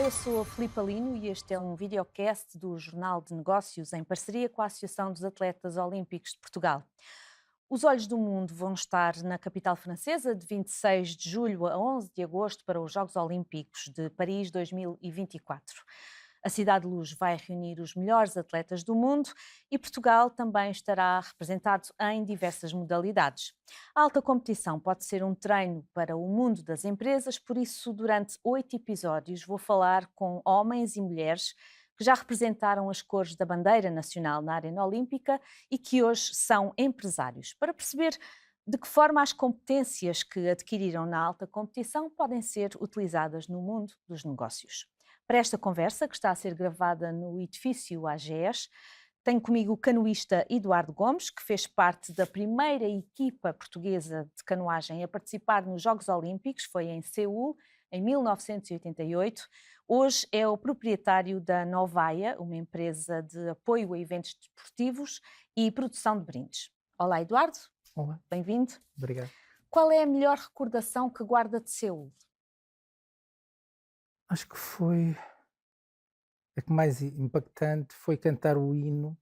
eu sou a Filipa Lino e este é um videocast do Jornal de Negócios em parceria com a Associação dos Atletas Olímpicos de Portugal. Os olhos do mundo vão estar na capital francesa de 26 de julho a 11 de agosto para os Jogos Olímpicos de Paris 2024. A Cidade de Luz vai reunir os melhores atletas do mundo e Portugal também estará representado em diversas modalidades. A alta competição pode ser um treino para o mundo das empresas, por isso, durante 8 episódios, vou falar com homens e mulheres que já representaram as cores da bandeira nacional na Arena Olímpica e que hoje são empresários, para perceber de que forma as competências que adquiriram na alta competição podem ser utilizadas no mundo dos negócios. Para esta conversa, que está a ser gravada no edifício AGES, tenho comigo o canoísta Eduardo Gomes, que fez parte da primeira equipa portuguesa de canoagem a participar nos Jogos Olímpicos, foi em Seul, em 1988. Hoje é o proprietário da Novaia, uma empresa de apoio a eventos desportivos e produção de brindes. Olá, Eduardo. Olá. Bem-vindo. Obrigado. Qual é a melhor recordação que guarda de Seul? Acho que foi a que mais impactante foi cantar o hino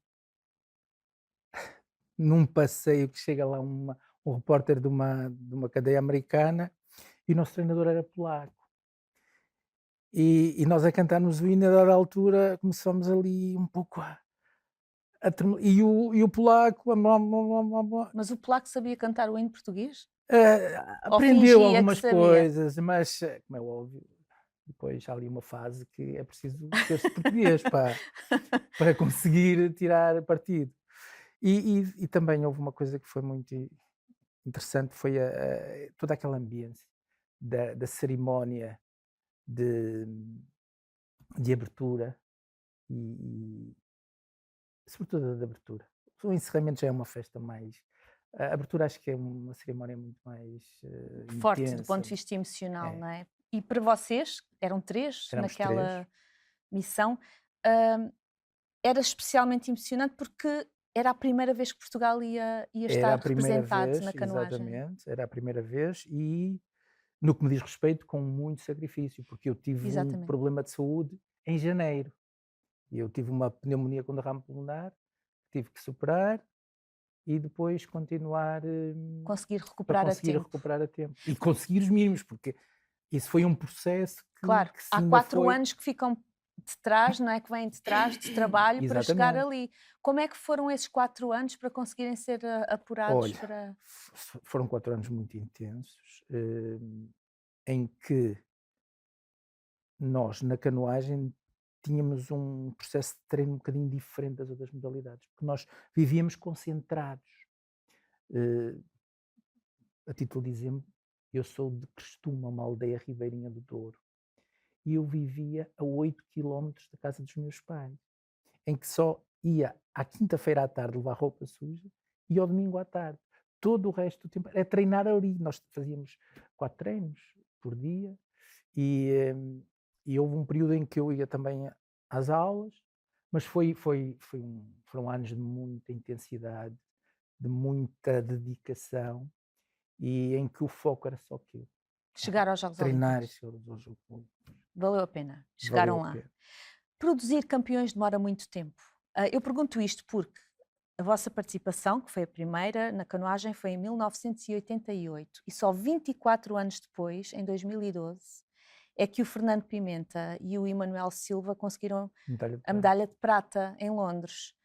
num passeio que chega lá um repórter de uma cadeia americana e o nosso treinador era polaco. E nós a cantarmos o hino, a dada altura começamos ali um pouco e o polaco Mas o polaco sabia cantar o hino português? Ou aprendeu fingia que algumas sabia? coisas, mas como é óbvio, depois há ali uma fase que é preciso ter-se português para conseguir tirar partido. E também houve uma coisa que foi muito interessante, foi toda aquela ambiência da cerimónia de, de abertura e sobretudo da abertura. O encerramento já é uma festa mais. A abertura acho que é uma cerimónia muito mais Forte do ponto intensa. de vista emocional, É, não é? E para vocês, eram três éramos três. naquela missão, hum, era especialmente emocionante porque era a primeira vez que Portugal ia Era estar a primeira representado vez, na canoagem. exatamente, era a primeira vez e, no que me diz respeito, com muito sacrifício, porque eu tive um Exatamente. problema de saúde em janeiro. Eu tive uma pneumonia com derrame pulmonar, tive que superar e depois continuar, Conseguir para recuperar a conseguir tempo. recuperar a tempo. E conseguir os mínimos, porque isso foi um processo que Claro, que se há ainda 4 foi anos que ficam de trás, não é? Que vêm de trás de trabalho para chegar exatamente. ali. Como é que foram esses 4 anos para conseguirem ser apurados Olha, para. foram 4 anos muito intensos, em que nós, na canoagem, tínhamos um processo de treino um bocadinho diferente das outras modalidades, porque nós vivíamos concentrados. Eh, a título de exemplo, eu sou de Crestuma, uma aldeia ribeirinha do Douro, e eu vivia a 8 quilómetros da casa dos meus pais, em que só ia à quinta-feira à tarde levar roupa suja e ao domingo à tarde. Todo o resto do tempo era treinar ali. Nós fazíamos 4 treinos por dia e, e houve um período em que eu ia também às aulas, mas foram anos de muita intensidade, de muita dedicação e em que o foco era só aquilo, Chegar aos Jogos treinar e Olímpicos? chegar aos Jogos Olímpicos. Valeu a pena. Valeu Chegaram a lá. pena. Produzir campeões demora muito tempo. Eu pergunto isto porque a vossa participação, que foi a primeira na canoagem, foi em 1988 e só 24 anos depois, em 2012, é que o Fernando Pimenta e o Emanuel Silva conseguiram Medalha de a prata. medalha de prata em Londres,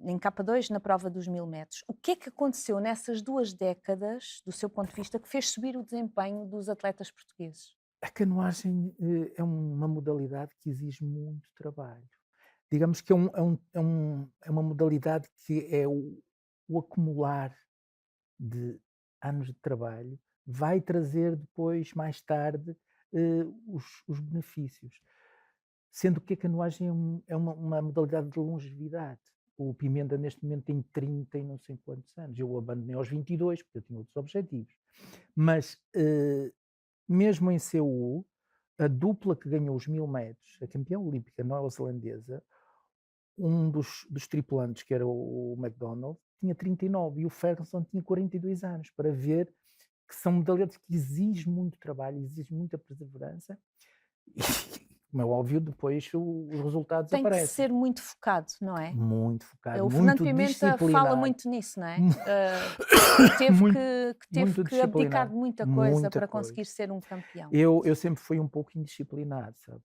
em K2, na prova dos 1000 metros. O que é que aconteceu nessas 2 décadas, do seu ponto de vista, que fez subir o desempenho dos atletas portugueses? A canoagem é uma modalidade que exige muito trabalho. Digamos que é uma modalidade que é o acumular de anos de trabalho vai trazer depois, mais tarde, os benefícios. Sendo que a canoagem é uma modalidade de longevidade. O Pimenta neste momento tem 30 e não sei quantos anos. Eu abandonei aos 22 porque eu tinha outros objetivos. Mas mesmo em Seul, a dupla que ganhou os 1000 metros, a campeã olímpica neozelandesa, um dos tripulantes, que era o McDonald, tinha 39 e o Ferguson tinha 42 anos, para ver que são modalidades que exigem muito trabalho, exigem muita perseverança como é óbvio, depois os resultados Tem que aparecem. ser muito focado, não é? Muito focado, O Fernando muito Pimenta fala disciplinado. muito nisso, não é? Mu- Teve muito, que, teve muito que abdicar de disciplinado. muita coisa Muita para coisa. conseguir ser um campeão. Eu sempre fui um pouco indisciplinado, sabe?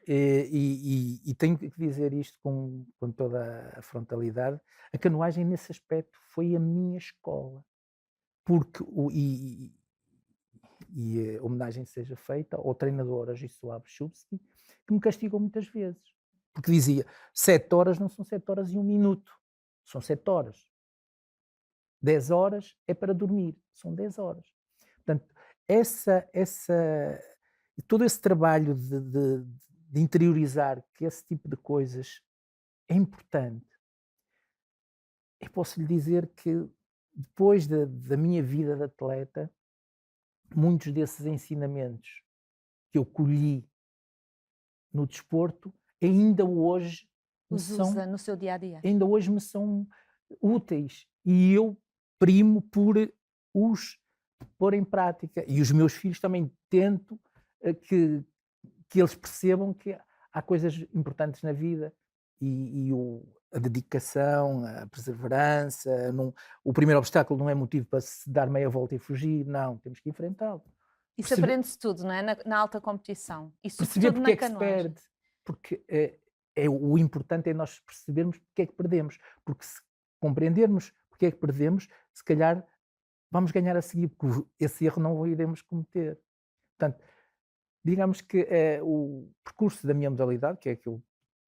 E tenho que dizer isto com toda a frontalidade. A canoagem, nesse aspecto, foi a minha escola. Porque, a homenagem seja feita ao treinador Agisoab Chubsky, que me castigou muitas vezes. Porque dizia, 7 horas não são 7 horas e 1 minuto, são 7 horas. 10 horas é para dormir, são 10 horas. Portanto, todo esse trabalho de interiorizar que esse tipo de coisas é importante. Eu posso lhe dizer que depois da minha vida de atleta, muitos desses ensinamentos que eu colhi no desporto ainda hoje Os usa no seu dia a dia. ainda hoje me são úteis e eu primo por os pôr em prática, e os meus filhos também tento que eles percebam que há coisas importantes na vida e a dedicação, a perseverança. O primeiro obstáculo não é motivo para se dar meia volta e fugir, não, temos que enfrentá-lo. Isso aprende-se tudo, não é? Na alta competição. E Perceber sobretudo porque na é que se canoagem. perde, porque o importante é nós percebermos porque é que perdemos, porque se compreendermos porque é que perdemos, se calhar vamos ganhar a seguir, porque esse erro não o iremos cometer. Portanto, digamos que o percurso da minha modalidade, que é aquilo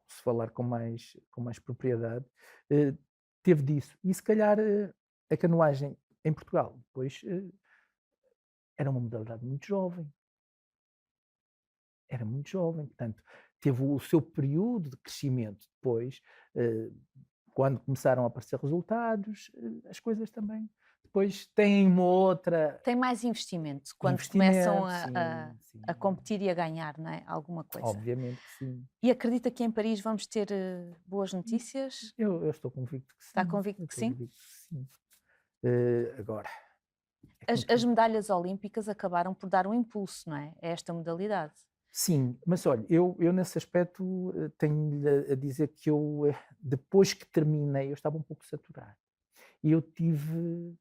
que se falar com mais propriedade, teve disso. E se calhar a canoagem em Portugal, depois era uma modalidade muito jovem. Era muito jovem, portanto, teve o seu período de crescimento. Depois, quando começaram a aparecer resultados, as coisas também depois têm uma outra... Tem mais investimento quando começam a sim. competir e a ganhar, não é? Alguma coisa. Obviamente que sim. E acredita que em Paris vamos ter boas notícias? Eu estou convicto que sim. Está convicto que sim? Convicto que sim. Agora... As medalhas olímpicas acabaram por dar um impulso, não é? A esta modalidade. Sim, mas olha, eu nesse aspecto tenho-lhe a dizer que eu, depois que terminei, eu estava um pouco saturado. E eu tive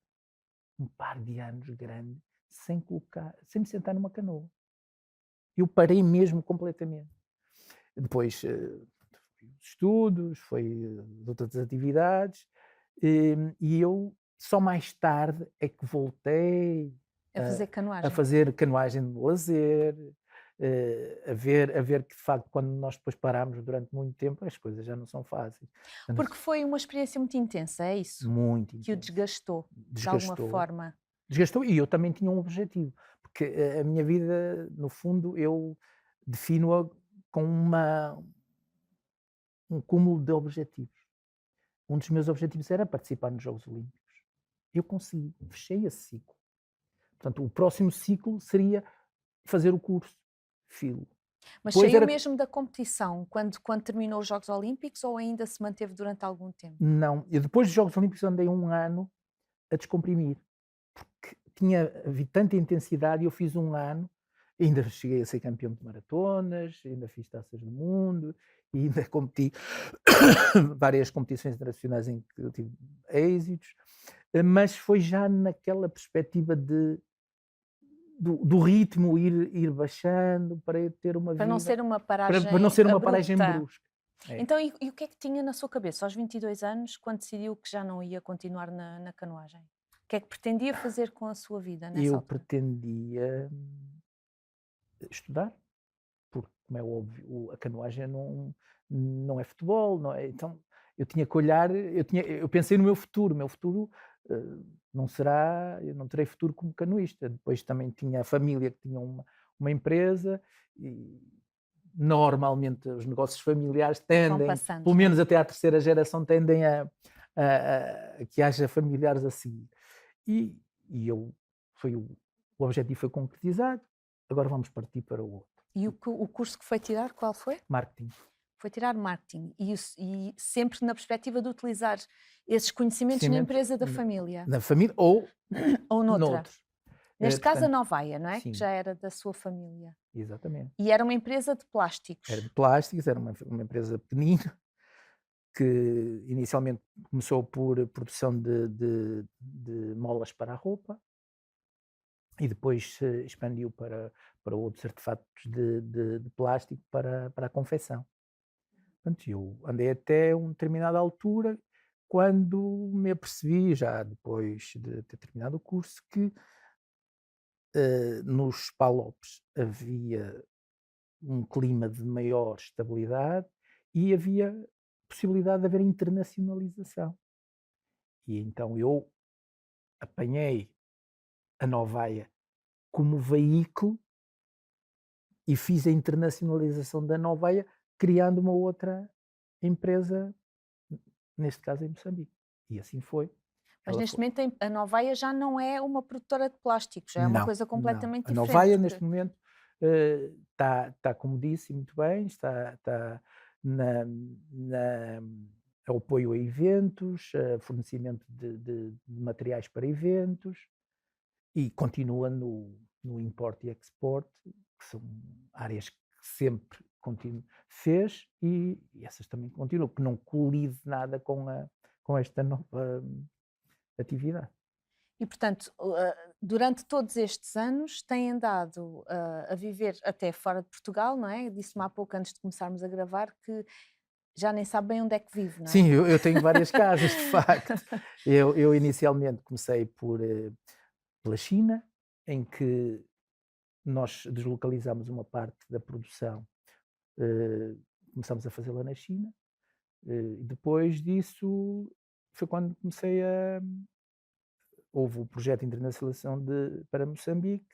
um par de anos grande sem me sentar numa canoa. Eu parei mesmo completamente. Depois estudos, foi de outras atividades, e eu só mais tarde é que voltei A fazer canoagem. a fazer canoagem de lazer, a ver que de facto quando nós depois paramos durante muito tempo as coisas já não são fáceis. Porque foi uma experiência muito intensa, é isso? Muito que o desgastou, de alguma forma. Desgastou, e eu também tinha um objetivo, porque a minha vida, no fundo, eu defino-a com um cúmulo de objetivos. Um dos meus objetivos era participar nos Jogos Olímpicos. Eu consegui, fechei esse ciclo. Portanto, o próximo ciclo seria fazer o curso, filo. Mas saiu mesmo da competição quando terminou os Jogos Olímpicos ou ainda se manteve durante algum tempo? Não, eu depois dos Jogos Olímpicos andei um ano a descomprimir, porque tinha havido tanta intensidade e eu fiz um ano, ainda cheguei a ser campeão de maratonas, ainda fiz taças do mundo, e ainda competi várias competições internacionais em que eu tive êxitos, mas foi já naquela perspectiva do ritmo ir baixando para eu ter uma vida... Para não ser uma paragem para não ser uma abrupta. paragem brusca. É. Então, e o que é que tinha na sua cabeça aos 22 anos, quando decidiu que já não ia continuar na canoagem? O que é que pretendia fazer com a sua vida nessa altura? Pretendia estudar, porque, como é óbvio, a canoagem não é futebol, não é? Então eu tinha que olhar, eu pensei no meu futuro. O meu futuro eu não terei futuro como canoista. Depois também tinha a família que tinha uma empresa e normalmente os negócios familiares tendem, passando, pelo menos até à terceira geração, tendem a que haja familiares assim. E o objetivo foi concretizado, agora vamos partir para o outro. E o curso que foi tirar, qual foi? Marketing. Foi tirar marketing e sempre na perspectiva de utilizar esses conhecimentos na empresa da família. Na família ou noutra. noutros. Neste caso a Portanto, Novaia, não é? Que sim, já era da sua família. exatamente. E era uma empresa de Era de plásticos. plásticos, era uma empresa pequenina, que inicialmente começou por produção de molas para a roupa e depois se expandiu para outros artefatos de plástico para a confecção. Portanto, eu andei até uma determinada altura, quando me apercebi, já depois de ter terminado o curso, que nos PALOPs havia um clima de maior estabilidade e havia possibilidade de haver internacionalização. E então eu apanhei a Novaia como veículo e fiz a internacionalização da Novaia, criando uma outra empresa, neste caso em Moçambique. E assim foi. Mas Ela neste foi. momento a Novaia já não é uma produtora de plásticos, já é uma Não, coisa não. completamente A diferente. Novaia, neste momento, está, como disse, muito bem, está na, na, a apoio a eventos, a fornecimento de materiais para eventos e continua no import e export, que são áreas que sempre fez e essas também continuam, que não colide nada com esta nova atividade. E, portanto, durante todos estes anos têm andado a viver até fora de Portugal, não é? Disse-me há pouco, antes de começarmos a gravar, que já nem sabe bem onde é que vive, não é? Sim, eu tenho várias casas, de facto. Eu inicialmente comecei pela China, em que nós deslocalizámos uma parte da produção, começámos a fazê-la na China, e depois disso foi quando houve o projeto de internacionalização para Moçambique,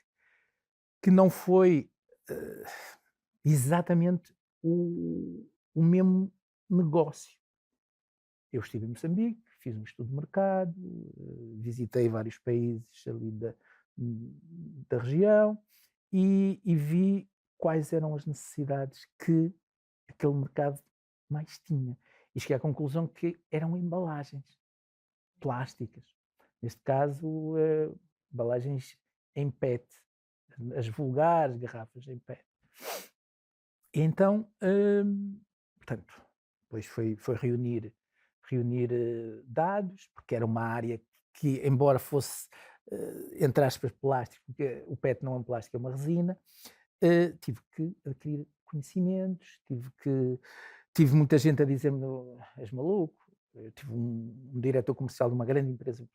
que não foi eh, exatamente o mesmo negócio. Eu estive em Moçambique, fiz um estudo de mercado, visitei vários países ali da região e vi quais eram as necessidades que aquele mercado mais tinha. E cheguei à conclusão que eram embalagens plásticas. Neste caso, embalagens em PET, as vulgares garrafas em PET. E então, portanto, depois foi reunir dados, porque era uma área que, embora fosse, entre aspas, plástico, porque o PET não é um plástico, é uma resina, tive que adquirir conhecimentos, tive muita gente a dizer-me: "Oh, és maluco". Eu tive um diretor comercial de uma grande empresa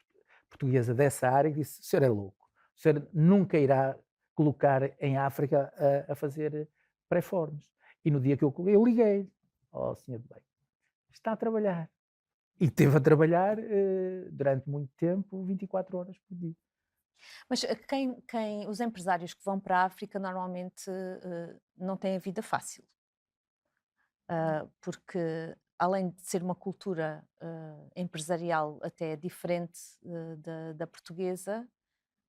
portuguesa dessa área que disse: "O senhor é louco, o senhor nunca irá colocar em África a fazer pré-formas". E no dia que eu liguei: "Ó senhor de bem, está a trabalhar". E esteve a trabalhar, durante muito tempo, 24 horas por dia. Mas os empresários que vão para a África normalmente não têm a vida fácil, porque além de ser uma cultura empresarial até diferente da portuguesa,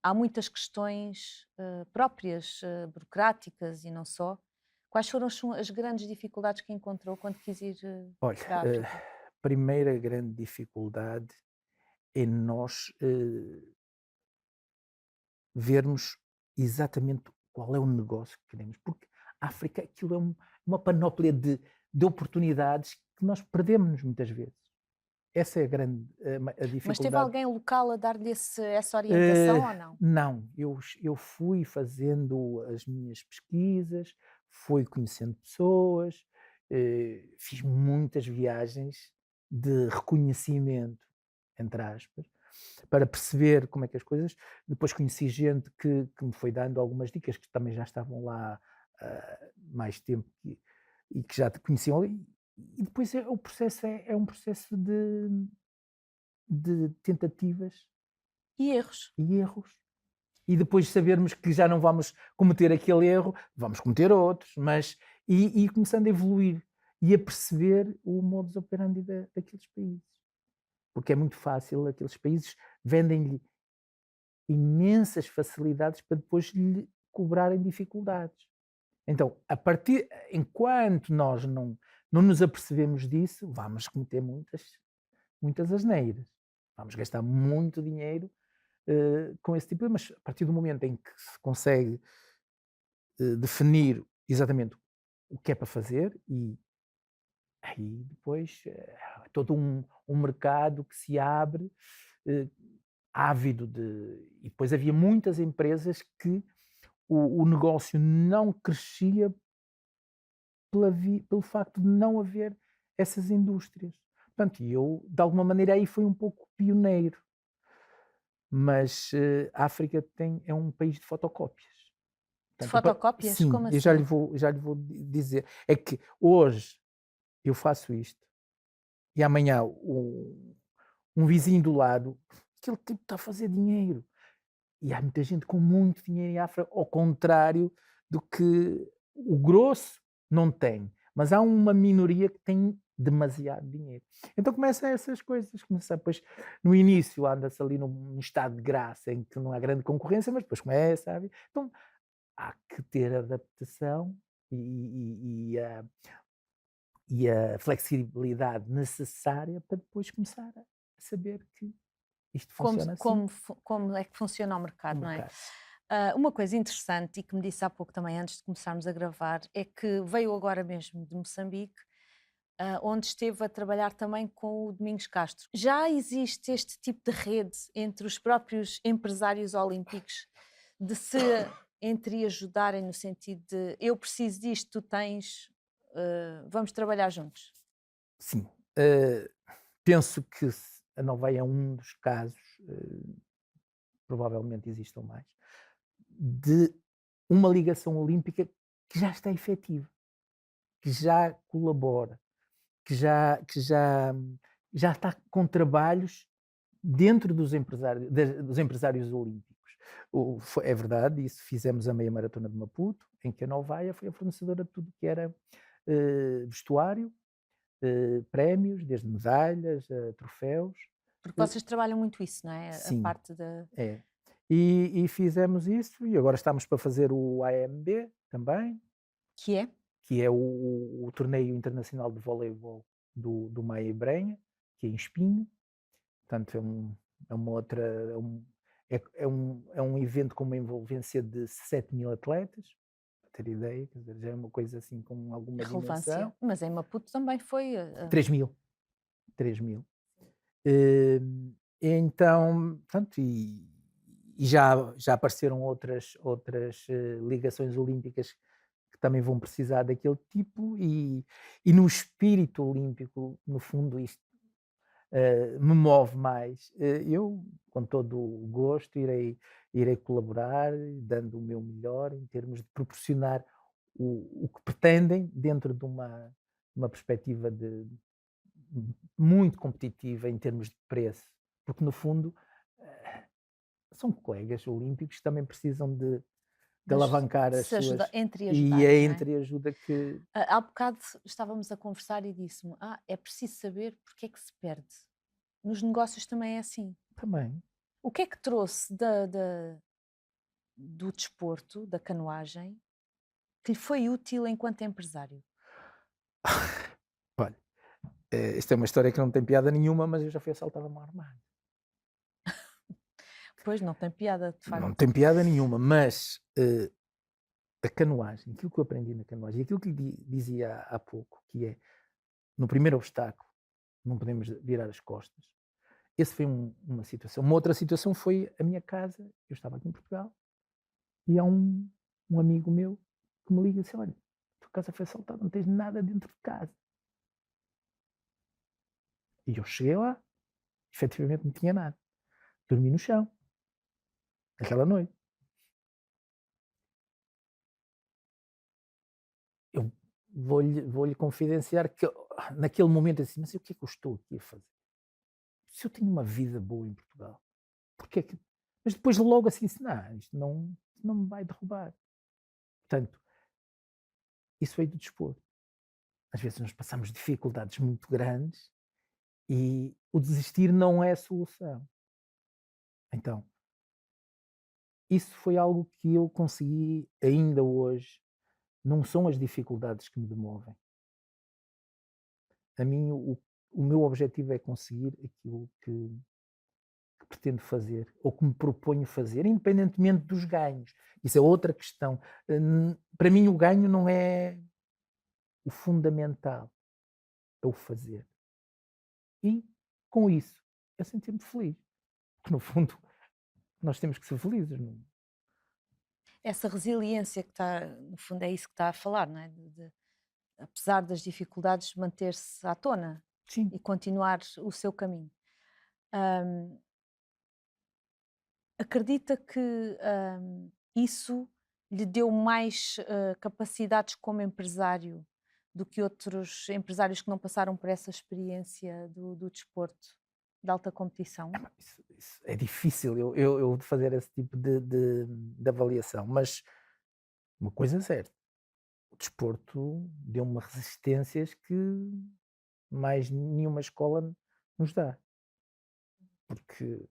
há muitas questões próprias, burocráticas e não só. Quais foram as grandes dificuldades que encontrou quando quis ir Olha, para a África? primeira grande dificuldade é nós, vermos exatamente qual é o negócio que queremos, porque a África, aquilo é uma panóplia de oportunidades que nós perdemos muitas vezes. Essa é a grande a Mas teve dificuldade. alguém local a dar-lhe essa Eh, orientação ou não? não, eu fui fazendo as minhas pesquisas, fui conhecendo pessoas, fiz muitas viagens de reconhecimento, entre aspas, para perceber como é que as coisas. Depois conheci gente que me foi dando algumas dicas, que também já estavam lá mais tempo e que já te conheciam ali. E depois o processo é um processo de tentativas E erros. e erros. E depois sabermos que já não vamos cometer aquele erro, vamos cometer outros, mas e começando a evoluir e a perceber o modus operandi daqueles países. Porque é muito fácil, aqueles países vendem-lhe imensas facilidades para depois lhe cobrarem dificuldades. Então, enquanto nós não nos apercebemos disso, vamos cometer muitas asneiras. Vamos gastar muito dinheiro com esse tipo de... Mas a partir do momento em que se consegue definir exatamente o que é para fazer, e aí depois todo um mercado que se abre, eh, ávido de... E depois havia muitas empresas que o negócio não crescia pelo facto de não haver essas indústrias. Portanto, e eu, de alguma maneira, aí fui um pouco pioneiro. Mas a África é um país de fotocópias. De Portanto, fotocópias? sim, Como eu assim? já lhe vou dizer. É que hoje eu faço isto e amanhã um vizinho do lado, aquele tipo está a fazer dinheiro. E há muita gente com muito dinheiro em África, ao contrário do que o grosso não tem. Mas há uma minoria que tem demasiado dinheiro. Então começam essas coisas. Depois, no início, anda-se ali num estado de graça em que não há grande concorrência, mas depois começa, sabe? Então há que ter adaptação e a flexibilidade necessária para depois começar a saber que isto Como, funciona assim como, como é que funciona o no mercado, não é? mercado. Uma coisa interessante e que me disse há pouco também, antes de começarmos a gravar, é que veio agora mesmo de Moçambique, onde esteve a trabalhar também com o Domingos Castro. Já existe este tipo de rede entre os próprios empresários olímpicos de se entreajudarem no sentido de eu preciso disto, tu tens, vamos trabalhar juntos? Sim, penso que a Nova é um dos casos, provavelmente existam mais, de uma ligação olímpica que já está efetiva, que já colabora, que já está com trabalhos dentro dos empresários olímpicos. É verdade, isso fizemos a meia maratona de Maputo, em que a Novaia foi a fornecedora de tudo que era vestuário, prémios, desde medalhas, troféus. Porque Eh, vocês trabalham muito isso, não é? A sim, parte da. é. E fizemos isso, e agora estamos para fazer o AMB também, Que é? que é o torneio internacional de voleibol do Maia e Brenha, que é em Espinho. Portanto, é uma outra. É um evento com uma envolvência de 7.000 atletas, para ter ideia, quer dizer, já é uma coisa assim com alguma Relevância. dimensão. Mas em Maputo também foi. 3.000. 3.000. Eh, Então, portanto, e já apareceram outras ligações olímpicas que também vão precisar daquele tipo, e no espírito olímpico, no fundo, isto me move mais. Eu, com todo o gosto, irei colaborar, dando o meu melhor em termos de proporcionar o que pretendem dentro de uma perspectiva muito competitiva em termos de preço, porque no fundo são colegas olímpicos que também precisam de alavancar De as se suas, e entreajudarem, é não é? entreajuda que Há bocado estávamos a conversar e disse-me: é preciso saber porque é que se perde. Nos negócios também é assim. também. O que é que trouxe do desporto, da canoagem, que lhe foi útil enquanto empresário? Olha, isto é uma história que não tem piada nenhuma, mas eu já fui assaltado a um armário. Pois não tem piada, de Não facto. tem piada nenhuma, mas a canoagem, aquilo que eu aprendi na canoagem, aquilo que lhe dizia há pouco, que é, no primeiro obstáculo, não podemos virar as costas. Esse foi uma situação. Uma outra situação foi a minha casa. Eu estava aqui em Portugal e há um amigo meu que me liga e diz: olha, a tua casa foi assaltada, não tens nada dentro de casa. E eu cheguei lá, efetivamente não tinha nada. Dormi no chão, aquela noite. Eu vou-lhe confidenciar que naquele momento eu disse: mas o que é que eu estou aqui a fazer? Se eu tenho uma vida boa em Portugal, porque é que... Mas depois logo assim disse: não, isto não me vai derrubar. Portanto, isso veio do desporto. Às vezes nós passamos dificuldades muito grandes e o desistir não é a solução. Então, isso foi algo que eu consegui ainda hoje. Não são as dificuldades que me demovem. A mim, o meu objetivo é conseguir aquilo que pretendo fazer ou que me proponho fazer, independentemente dos ganhos. Isso é outra questão. Para mim, o ganho não é o fundamental, é o fazer. E, com isso, eu sentir-me feliz. Porque, no fundo, nós temos que ser felizes. Não? Essa resiliência que está, no fundo, é isso que está a falar, não é? Apesar das dificuldades, manter-se à tona Sim. e continuar o seu caminho. Hum, Acredita que isso lhe deu mais capacidades como empresário do que outros empresários que não passaram por essa experiência do desporto de alta competição? Isso é difícil eu de fazer esse tipo de avaliação, mas uma coisa é certa, o desporto deu-me resistências que mais nenhuma escola nos dá, porque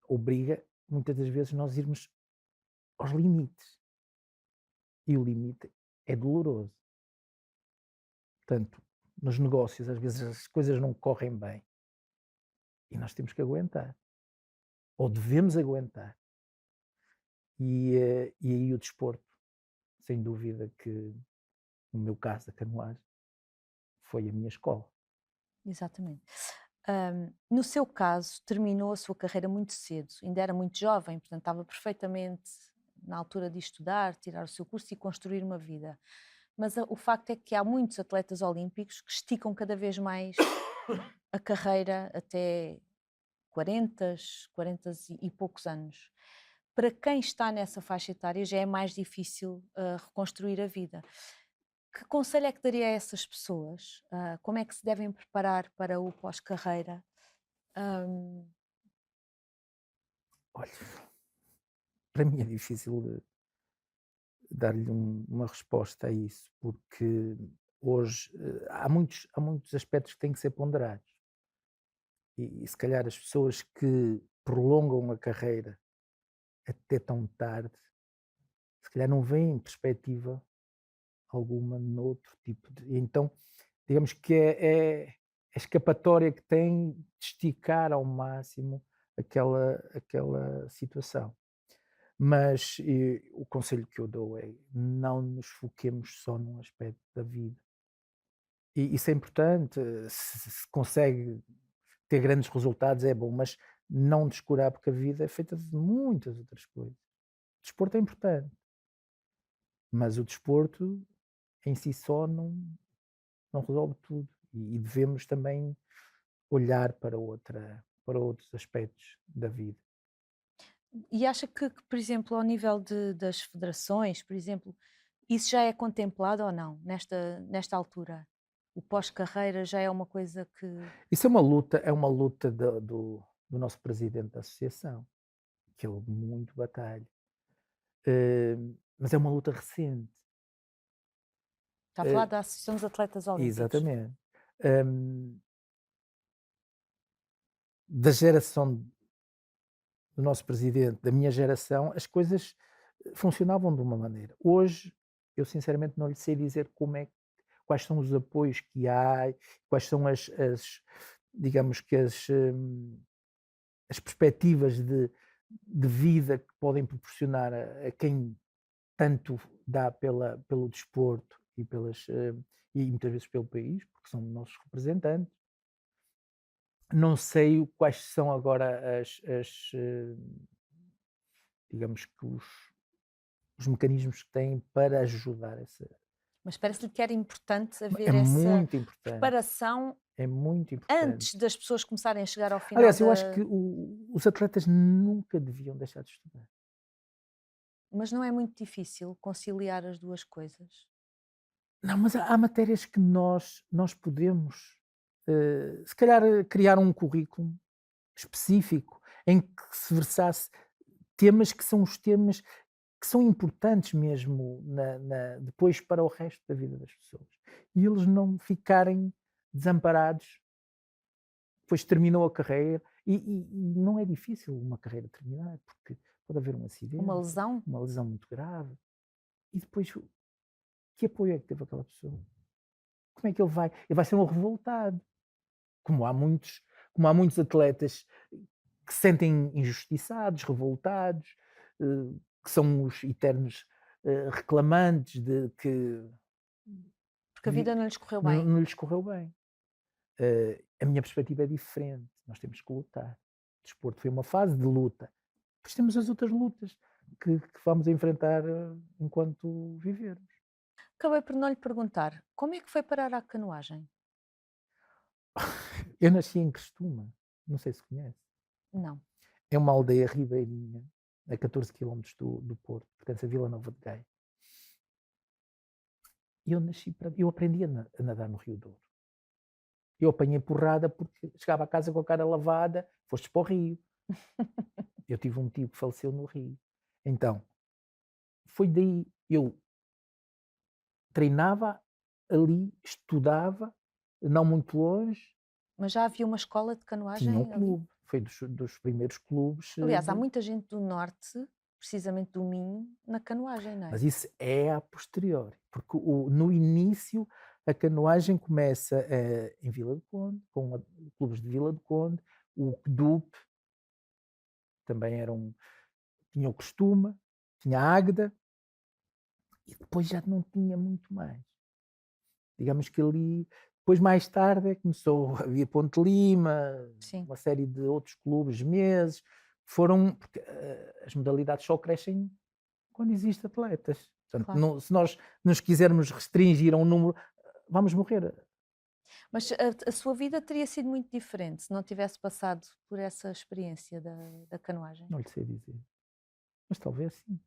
obriga muitas das vezes nós irmos aos limites e o limite é doloroso. Portanto, nos negócios às vezes as coisas não correm bem e nós temos que aguentar, ou devemos aguentar. E aí o desporto, sem dúvida que no meu caso a canoagem, foi a minha escola. Exatamente. No seu caso, terminou a sua carreira muito cedo, ainda era muito jovem, portanto estava perfeitamente na altura de estudar, tirar o seu curso e construir uma vida. Mas o facto é que há muitos atletas olímpicos que esticam cada vez mais a carreira até 40, 40 e poucos anos. Para quem está nessa faixa etária já é mais difícil reconstruir a vida. Que conselho é que daria a essas pessoas? Como é que se devem preparar para o pós-carreira? Hum, Olha, para mim é difícil dar-lhe uma resposta a isso, porque hoje há muitos aspectos que têm que ser ponderados. E se calhar as pessoas que prolongam a carreira até tão tarde, se calhar não veem perspectiva alguma noutro tipo de. Então, digamos que é a escapatória que tem de esticar ao máximo aquela situação. Mas o conselho que eu dou é não nos foquemos só num aspecto da vida. E isso é importante, se consegue ter grandes resultados é bom, mas não descurar porque a vida é feita de muitas outras coisas. O desporto é importante, mas o desporto em si só não resolve tudo e devemos também olhar para outros aspectos da vida. e acha que, por exemplo, ao nível das federações, por exemplo, isso já é contemplado ou não, nesta altura? O pós-carreira já é uma coisa que. Isso é uma luta do nosso presidente da associação, que ele muito batalha. Mas é uma luta recente. Está a falar Eh, da Associação dos Atletas Olímpicos. Exatamente. Hum, da geração do nosso presidente, da minha geração, as coisas funcionavam de uma maneira. Hoje, eu sinceramente não lhe sei dizer quais são os apoios que há, quais são digamos que as perspectivas de vida que podem proporcionar a quem tanto dá pelo desporto e muitas vezes pelo país, porque são nossos representantes. Não sei quais são agora digamos que os mecanismos que têm para ajudar essa. Mas parece-lhe que era importante É haver essa muito importante, preparação é muito importante. antes das pessoas começarem a chegar ao final Aliás, eu acho que da. os atletas nunca deviam deixar de estudar. Mas não é muito difícil conciliar as duas coisas? Não, mas há matérias que nós podemos, se calhar, criar um currículo específico em que se versasse temas que são os temas que são importantes mesmo depois para o resto da vida das pessoas. E eles não ficarem desamparados, depois terminou a carreira, e não é difícil uma carreira terminar, porque pode haver um Uma acidente, lesão? uma lesão muito grave, e depois que apoio é que teve aquela pessoa? Como é que ele vai? Ele vai ser um revoltado, como há muitos, como há muitos atletas que se sentem injustiçados, revoltados, que são os eternos reclamantes de que Porque a vida não lhes correu não, bem. não lhes correu bem. A minha perspectiva é diferente. Nós temos que lutar. O desporto foi uma fase de luta. Depois temos as outras lutas que vamos enfrentar enquanto vivermos. Acabei por não lhe perguntar, como é que foi parar à canoagem? Eu nasci em Crestuma, não sei se conhece. Não. É uma aldeia ribeirinha, a 14 quilómetros do Porto, pertence a Vila Nova de Gaia. E eu aprendi a nadar no Rio Douro. Eu apanhei porrada porque chegava a casa com a cara lavada, fostes para o rio. Eu tive um tio que faleceu no rio. Então, foi daí, eu treinava ali, estudava, não muito longe, Mas já havia uma escola de tinha um canoagem ali? clube, foi dos primeiros clubes Aliás, há muita gente do norte, precisamente do Minho, na canoagem, não é? mas isso é a posteriori, porque no início a canoagem começa em Vila do Conde, com clubes de Vila do Conde, o CDUP também tinha o Costume, tinha a Águeda, e depois já não tinha muito mais. Digamos que ali, depois mais tarde começou, havia Ponte Lima, Sim, uma série de outros clubes, meses, foram, porque as modalidades só crescem quando existem atletas. Portanto, claro. se nós nos quisermos restringir a um número, vamos morrer. Mas a sua vida teria sido muito diferente se não tivesse passado por essa experiência da canoagem? Não lhe sei dizer. Mas talvez sim.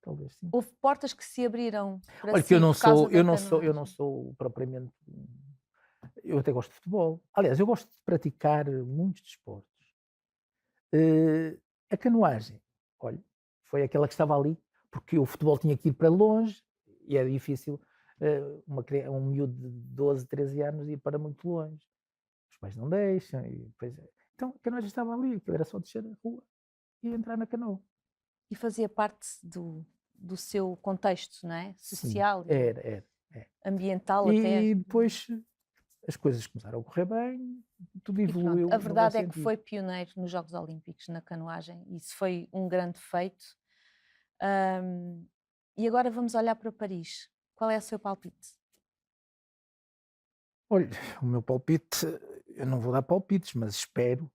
Talvez sim. Houve portas que se abriram para Olha que eu si não por causa sou, da eu não canoagem? sou propriamente. Eu até gosto de futebol. Aliás, eu gosto de praticar muitos desportos. A canoagem, olha, foi aquela que estava ali, porque o futebol tinha que ir para longe e é difícil um miúdo de 12, 13 anos ir para muito longe. Os pais não deixam. Então a canoagem estava ali, aquilo era só descer a rua e entrar na canoa. E fazia parte do seu contexto, não é? Sim, Social e era. ambiental até. E depois as coisas começaram a correr bem, tudo E pronto, a evoluiu no bom verdade é que sentido. foi pioneiro nos Jogos Olímpicos na canoagem, e isso foi um grande feito. Ahm, e agora vamos olhar para Paris. Qual é o seu palpite? Olha, o meu palpite, eu não vou dar palpites, mas espero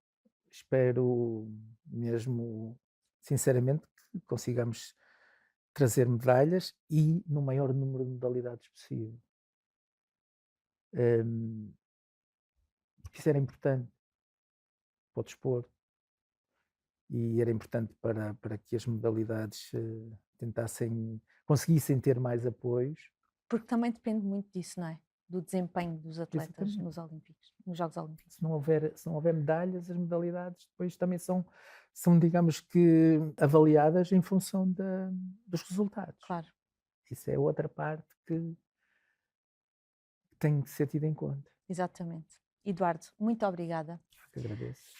mesmo, sinceramente, que consigamos trazer medalhas e no maior número de modalidades possível. Hum, Porque isso era importante para o desporto e era importante para que as modalidades conseguissem ter mais apoios. Porque também depende muito disso, não é? Do desempenho dos atletas Exatamente. nos Olímpicos, nos Jogos Olímpicos. Se não houver medalhas, as modalidades depois também são, digamos que, avaliadas em função dos resultados. Claro, Isso é outra parte que tem que ser tida em conta. exatamente. Eduardo, muito obrigada. Eu que agradeço.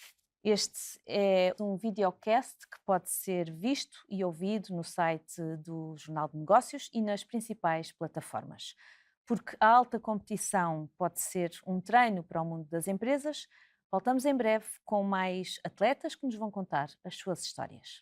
Este é um videocast que pode ser visto e ouvido no site do Jornal de Negócios e nas principais plataformas. Porque a alta competição pode ser um treino para o mundo das empresas, voltamos em breve com mais atletas que nos vão contar as suas histórias.